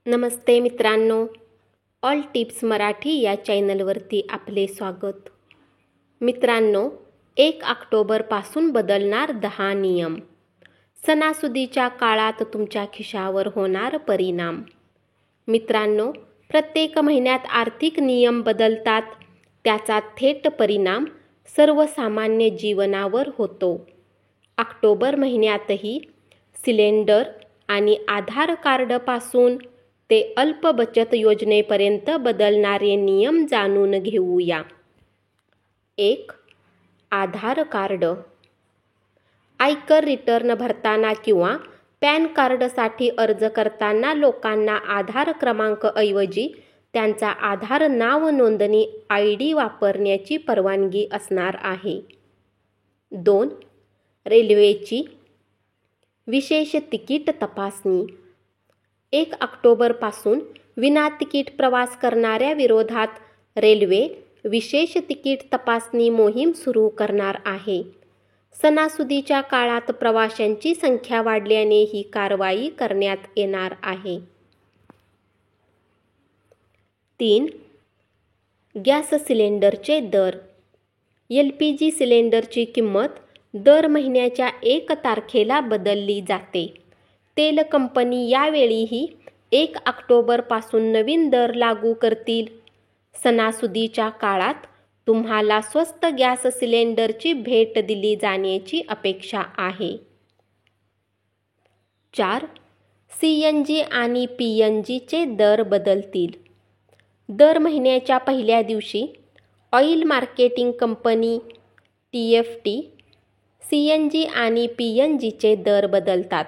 नमस्ते मित्रांनो, all tips Marathi या चॅनलवरती आपले स्वागत. मित्रांनो, 1 ऑक्टोबरपासून बदलणार 10 नियम. सणासुदीच्या काळात तुमच्या खिशावर होणार परिणाम. मित्रांनो, प्रत्येक महिन्यात आर्थिक नियम बदलतात. त्याचा थेट परिणाम सर्वसामान्य जीवनावर होतो. ऑक्टोबर महिन्यातही सिलेंडर आणि आधार कार्डपासून ते अल्प बचत योजनेपर्यंत बदलणारे नियम जाणून घेऊया. 1. आधार कार्ड. आयकर रिटर्न भरताना किंवा पॅन कार्डसाठी अर्ज करताना लोकांना आधार क्रमांकाऐवजी त्यांचा आधार नाव नोंदणी ID वापरण्याची परवानगी असणार आहे. 2. रेल्वेची विशेष तिकीट तपासणी. 1 ऑक्टोबरपासून विना तिकीट प्रवास करणाऱ्या विरोधात रेल्वे विशेष तिकीट तपासणी मोहीम सुरू करणार आहे. सणासुदीच्या काळात प्रवाशांची संख्या वाढल्याने ही कारवाई करण्यात येणार आहे. 3. गॅस सिलेंडरचे दर. LPG सिलेंडरची किंमत दर महिन्याच्या 1 तारखेला बदलली जाते. तेल कंपनी यावेळीही 1 ऑक्टोबरपासून नवीन दर लागू करतील. सणासुदीच्या काळात तुम्हाला स्वस्त गॅस सिलेंडरची भेट दिली जाण्याची अपेक्षा आहे. 4. CNG आणि PNGचे दर बदलतील. दर महिन्याच्या पहिल्या दिवशी oil marketing company TFT CNG आणि PNGचे दर बदलतात.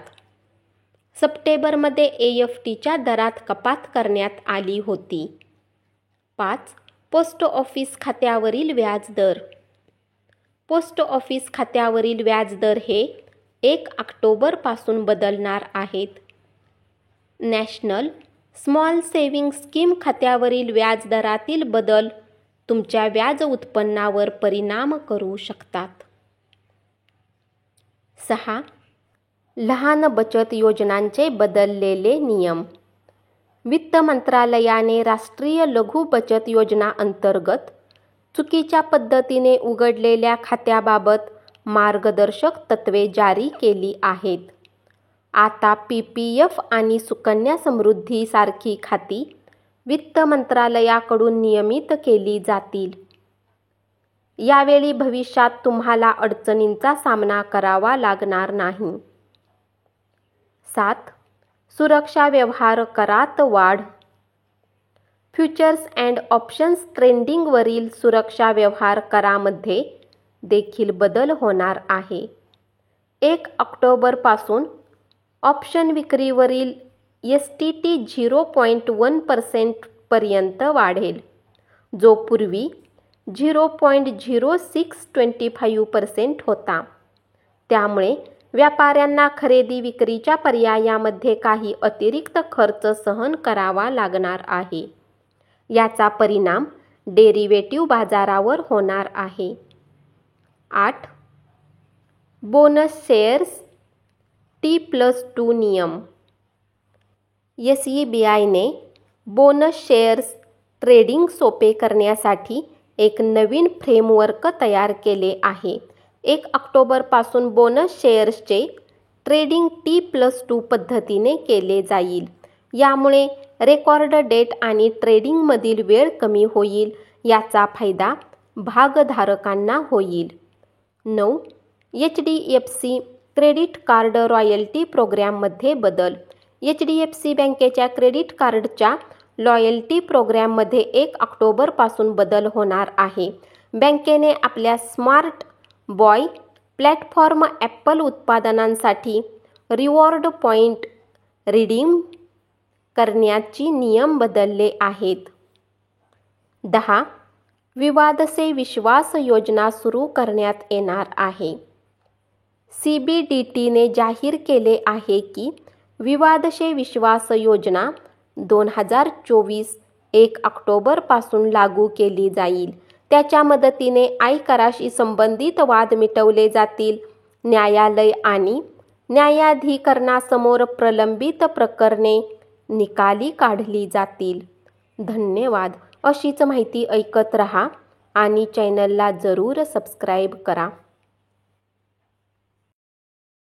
सप्टेंबरमध्ये AFTच्या दरात कपात करण्यात आली होती. 5. पोस्ट ऑफिस खात्यावरील व्याजदर. पोस्ट ऑफिस खात्यावरील व्याजदर हे 1 ऑक्टोबरपासून बदलणार आहेत. नॅशनल स्मॉल सेव्हिंग स्कीम खात्यावरील व्याजदरातील बदल तुमच्या व्याज उत्पन्नावर परिणाम करू शकतात. 6. लहान बचत योजनांचे बदललेले नियम. वित्त मंत्रालयाने राष्ट्रीय लघु बचत योजना अंतर्गत चुकीच्या पद्धतीने उघडलेल्या खात्याबाबत मार्गदर्शक तत्त्वे जारी केली आहेत. आता PPF आणि सुकन्या समृद्धी सारखी खाती वित्त मंत्रालयाकडून नियमित केली जातील. यावेळी भविष्यात तुम्हाला अडचणींचा सामना करावा लागणार नाही. 7. सुरक्षा व्यवहार करात वाढ. फ्युचर्स अँड ऑप्शन्स ट्रेडिंगवरील सुरक्षा व्यवहार करामध्ये देखील बदल होणार आहे. 1 ऑक्टोबरपासून ऑप्शन विक्रीवरील STT 0.1% पर्यंत वाढेल, जो पूर्वी 0.0625% होता. त्यामुळे व्यापाऱ्यांना खरेदी विक्रीच्या पर्यायामध्ये काही अतिरिक्त खर्च सहन करावा लागणार आहे. याचा परिणाम डेरिव्हेटिव्ह बाजारावर होणार आहे. 8. बोनस शेअर्स T+2 नियम. SEBIने बोनस शेअर्स ट्रेडिंग सोपे करण्यासाठी एक नवीन फ्रेमवर्क तयार केले आहे. 1 ऑक्टोबरपासून बोनस शेअर्सचे ट्रेडिंग T+2 पद्धतीने केले जाईल. यामुळे रेकॉर्ड डेट आणि ट्रेडिंगमधील वेळ कमी होईल. याचा फायदा भागधारकांना होईल. 9. HDFC क्रेडिट कार्ड रॉयल्टी प्रोग्रॅममध्ये बदल. HDFC बँकेच्या क्रेडिट कार्डच्या लॉयल्टी प्रोग्रॅममध्ये 1 ऑक्टोबरपासून बदल होणार आहे. बँकेने आपल्या स्मार्ट बॉय प्लॅटफॉर्म ॲपल उत्पादनांसाठी रिवॉर्ड पॉइंट रिडीम करण्याची नियम बदलले आहेत. 10. विवाद से विश्वास योजना सुरू करण्यात येणार आहे. CBDTने जाहीर केले आहे की विवाद से विश्वास योजना 2024 1 ऑक्टोबरपासून लागू केली जाईल. त्याच्या मदतीने आयकराशी संबंधित वाद मिटवले जातील. न्यायालय आणि न्यायाधिकरणासमोर प्रलंबित प्रकरणे निकाली काढली जातील. धन्यवाद. अशीच माहिती ऐकत रहा आणि चॅनलला जरूर सबस्क्राईब करा.